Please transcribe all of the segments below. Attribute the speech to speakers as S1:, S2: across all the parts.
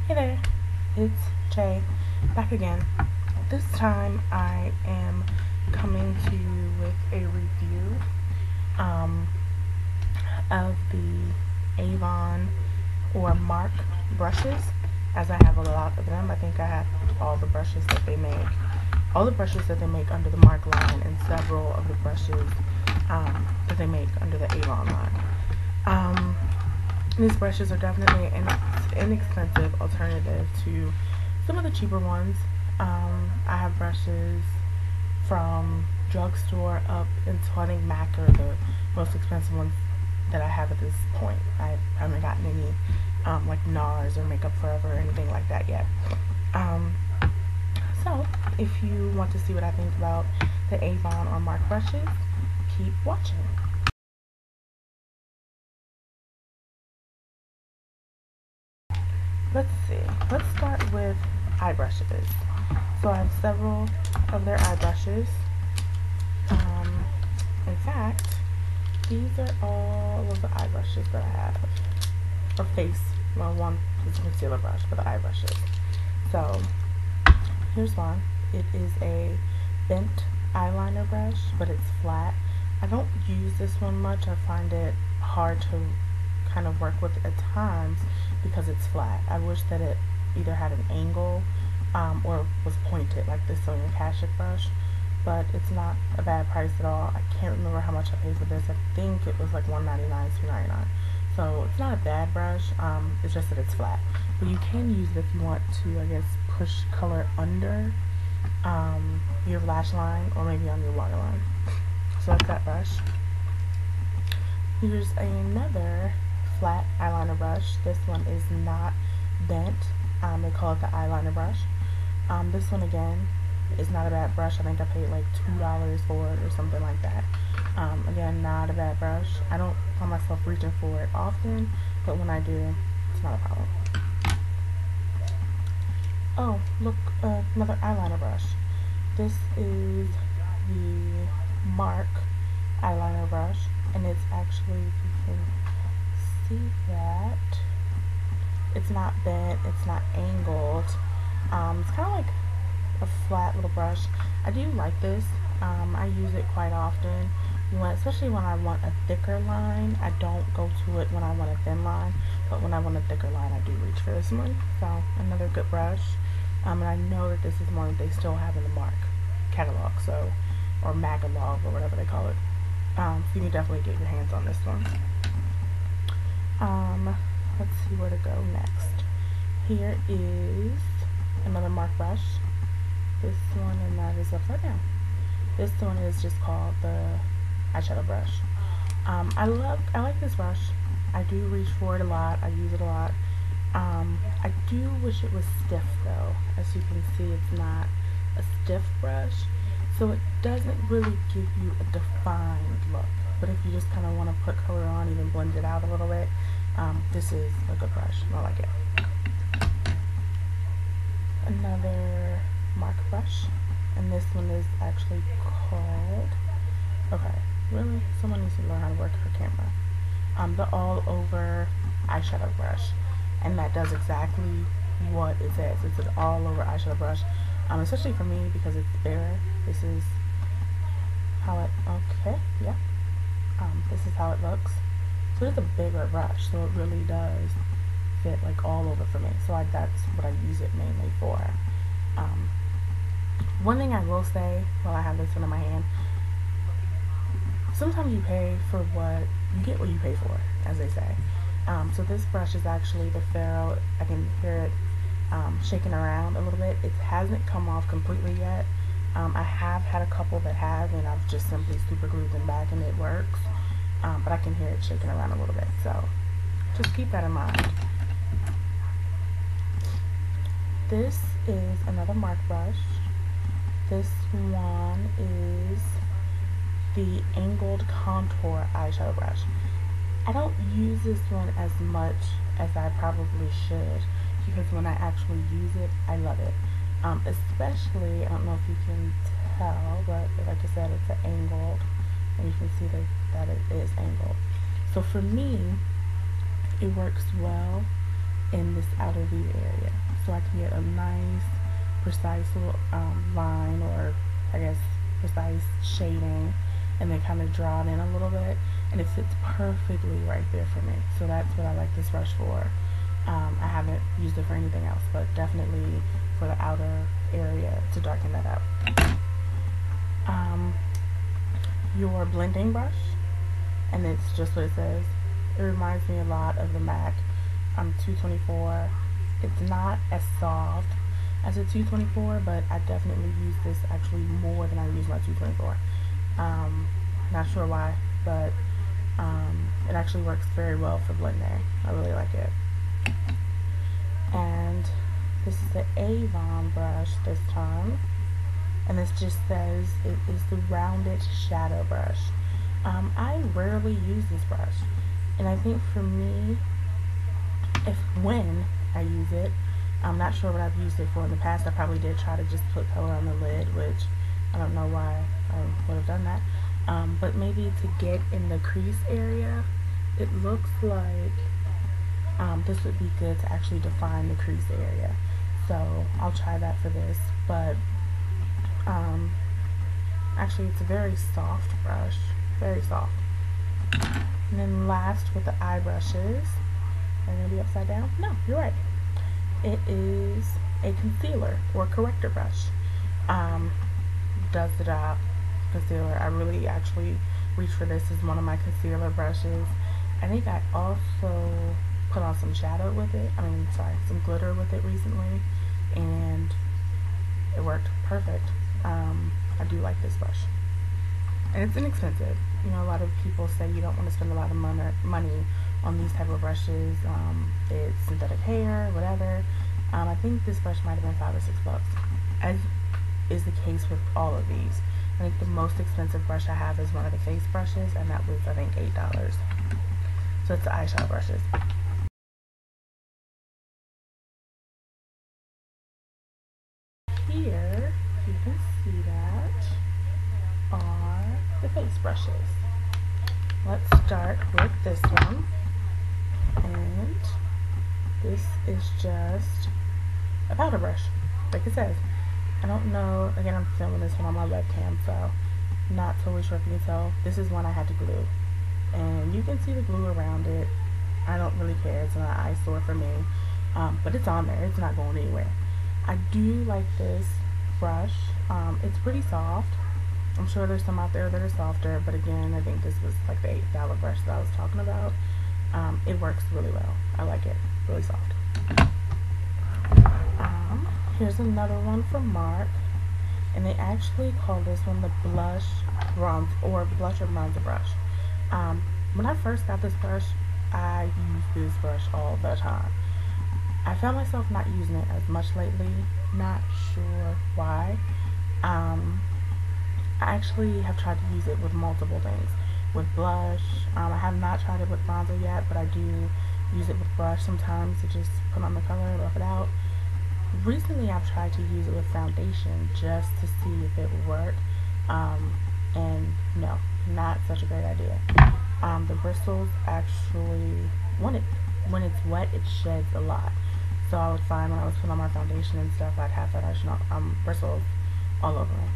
S1: Hey there, it's Jay, back again. This time I am coming to you with a review of the Avon or Mark brushes, as I have a lot of them. I think I have all the brushes that they make, under the Mark line, and several of the brushes that they make under the Avon line. These brushes are definitely an inexpensive alternative to some of the cheaper ones. I have brushes from drugstore up until I think MAC are the most expensive ones that I have at this point. I haven't gotten any like NARS or Makeup Forever or anything like that yet. So if you want to see what I think about the Avon or Mark brushes, keep watching. Let's see. Let's start with eye brushes. So I have several of their eye brushes. In fact, these are all of the eye brushes that I have. Or face. Well, one is a concealer brush for the eye brushes. So here's one. It is a bent eyeliner brush, but it's flat. I don't use this one much. I find it hard to kind of work with at times because it's flat. I wish that it either had an angle or was pointed like this Sonia Kashuk brush, but it's not a bad price at all. I can't remember how much I paid for this. I think it was like $1.99, $2.99. So it's not a bad brush. It's just that it's flat. But you can use it if you want to, I guess, push color under your lash line or maybe on your waterline. So that's that brush. Here's another flat eyeliner brush. This one is not bent. They call it the eyeliner brush. This one again is not a bad brush. I think I paid like $2 for it or something like that. Again, not a bad brush. I don't find myself reaching for it often, but when I do, it's not a problem. Oh, look, another eyeliner brush. This is the Mark eyeliner brush, and it's actually, if you can see that, it's not bent, it's not angled. It's kind of like a flat little brush. I do like this. I use it quite often, especially when I want a thicker line. I don't go to it when I want a thin line, but when I want a thicker line, I do reach for this one. So another good brush. And I know that this is one that they still have in the Mark catalog, so, or Magalog or whatever they call it. So you can definitely get your hands on this one. Let's see where to go next. Here is another Mark brush. This one, and that is upside down. This one is just called the eyeshadow brush. I like this brush. I do reach for it a lot. I use it a lot. I do wish it was stiff though. As you can see, it's not a stiff brush, so it doesn't really give you a defined look. But if you just kind of want to put color on, even blend it out a little bit, this is a good brush. I like it. Another Mark brush, and this one is actually called, okay, really? Someone needs to learn how to work her camera. The all over eyeshadow brush, and that does exactly what it says. It's an all over eyeshadow brush, especially for me because it's bare. This is how it, okay, yeah. This is how it looks. So it's a bigger brush, so it really does fit like all over for me. So that's what I use it mainly for. One thing I will say while I have this one in my hand, sometimes you pay for what, you get what you pay for, as they say. So this brush is actually the Ferro. I can hear it shaking around a little bit. It hasn't come off completely yet. I have had a couple that have, and I've just simply super glued them back and it works. But I can hear it shaking around a little bit, so just keep that in mind. This is another Mark brush. This one is the angled contour eyeshadow brush. I don't use this one as much as I probably should, because when I actually use it, I love it. Especially, I don't know if you can tell, but like I said, it's an angled, and you can see that it is angled. So for me, it works well in this outer V area. so I can get a nice, precise little line, or I guess precise shading, and then kind of draw it in a little bit, and it fits perfectly right there for me. So that's what I like this brush for. I haven't used it for anything else, but definitely for the outer area to darken that up. Your blending brush, and it's just what it says. It reminds me a lot of the MAC 224. It's not as soft as a 224, but I definitely use this actually more than I use my 224. Not sure why, but it actually works very well for blending. I really like it. And this is the Avon brush this time, and this just says it is the rounded shadow brush. I rarely use this brush, and I think for me, when I use it, I'm not sure what I've used it for in the past. I probably did try to just put color on the lid, which I don't know why I would have done that. But maybe to get in the crease area, it looks like this would be good to actually define the crease area. So I'll try that for this. But actually, it's a very soft brush, very soft. And then last, with the eye brushes, are they gonna be upside down? No, you're right. It is a concealer or corrector brush. Does the job. Concealer. I really actually reach for this as one of my concealer brushes. I think I also put on some shadow with it. Some glitter with it recently, and it worked perfect. I do like this brush, and it's inexpensive. You know, a lot of people say you don't want to spend a lot of money on these type of brushes. It's synthetic hair, whatever. I think this brush might have been $5 or $6, as is the case with all of these. I think the most expensive brush I have is one of the face brushes, and that was, I think, $8. So it's the eyeshadow brushes. Here, you can see that are the face brushes. Let's start with this one, and this is just a powder brush, like it says. I don't know, again, I'm filming this one on my webcam, so not totally sure if you can tell. This is one I had to glue, and you can see the glue around it. I don't really care, it's not an eyesore for me, but it's on there, it's not going anywhere. I do like this brush. It's pretty soft. I'm sure there's some out there that are softer, but again, I think this was like the $8 brush that I was talking about. It works really well. I like it, really soft. Here's another one from Mark, and they actually call this one the blush or bronzer brush. When I first got this brush, I used this brush all the time. I found myself not using it as much lately, not sure why. I actually have tried to use it with multiple things. With blush, I have not tried it with bronzer yet, but I do use it with brush sometimes to just put on the color, rough it out. Recently, I've tried to use it with foundation just to see if it would work, and no, not such a great idea. The bristles actually, when it's wet, it sheds a lot. So I would find when I was putting on my foundation and stuff, I'd have bristles all over me.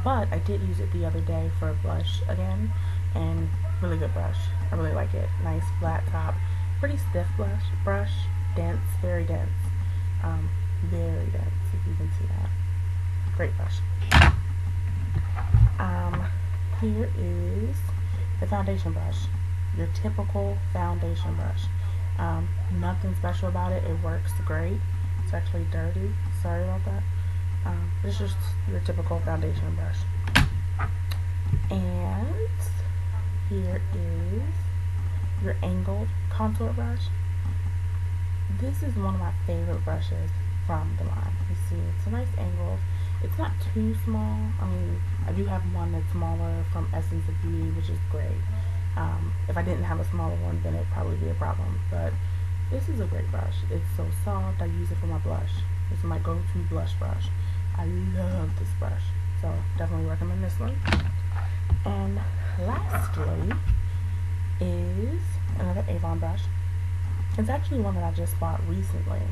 S1: But I did use it the other day for a blush again, and really good brush. I really like it. Nice flat top, pretty stiff brush, dense, very dense. Very dense, if you can see that. Great brush. Here is the foundation brush. Your typical foundation brush. Nothing special about it. It works great. It's actually dirty. Sorry about that. It's just your typical foundation brush. And here is your angled contour brush. This is one of my favorite brushes from the line. You see, it's a nice angle. It's not too small. I do have one that's smaller from Essence of Beauty, which is great. If I didn't have a smaller one, then it'd probably be a problem. But this is a great brush. It's so soft. I use it for my blush. It's my go-to blush brush. I love this brush. So definitely recommend this one. And lastly is another Avon brush. It's actually one that I just bought recently,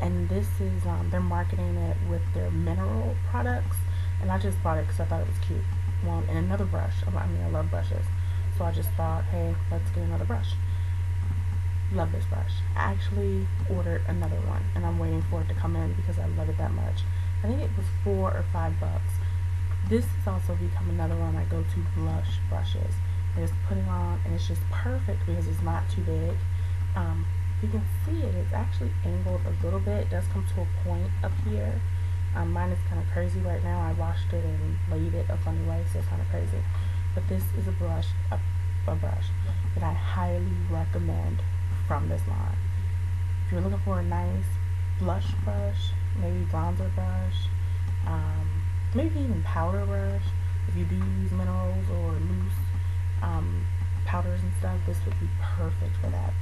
S1: and this is they're marketing it with their mineral products, and I just bought it because I thought it was cute. Well, and another brush. I mean, I love brushes, so I just thought, hey, let's get another brush. Love this brush. I actually ordered another one, and I'm waiting for it to come in because I love it that much. I think it was $4 or $5. This has also become another one of my go-to blush brushes. I just put it on, and it's just perfect because it's not too big. You can see it, it's actually angled a little bit. It does come to a point up here. Mine is kind of crazy right now. I washed it and laid it a funny way, so it's kind of crazy. But this is a brush that I highly recommend from this line. If you're looking for a nice blush brush, maybe bronzer brush, maybe even powder brush, if you do use minerals or loose powders and stuff, this would be perfect for that.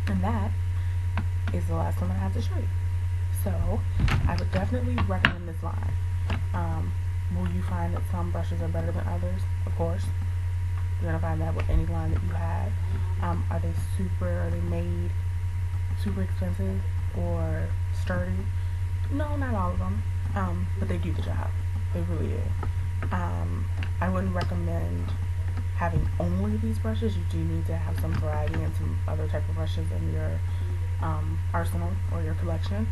S1: And that is the last one I have to show you. So I would definitely recommend this line. Will you find that some brushes are better than others? Of course. You're gonna find that with any line that you have. Are they made super expensive or sturdy? No, not all of them. But they do the job. They really do. I wouldn't recommend having only these brushes. You do need to have some variety and some other type of brushes in your arsenal or your collection,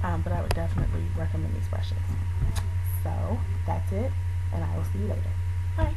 S1: but I would definitely recommend these brushes. So that's it, and I will see you later. Bye.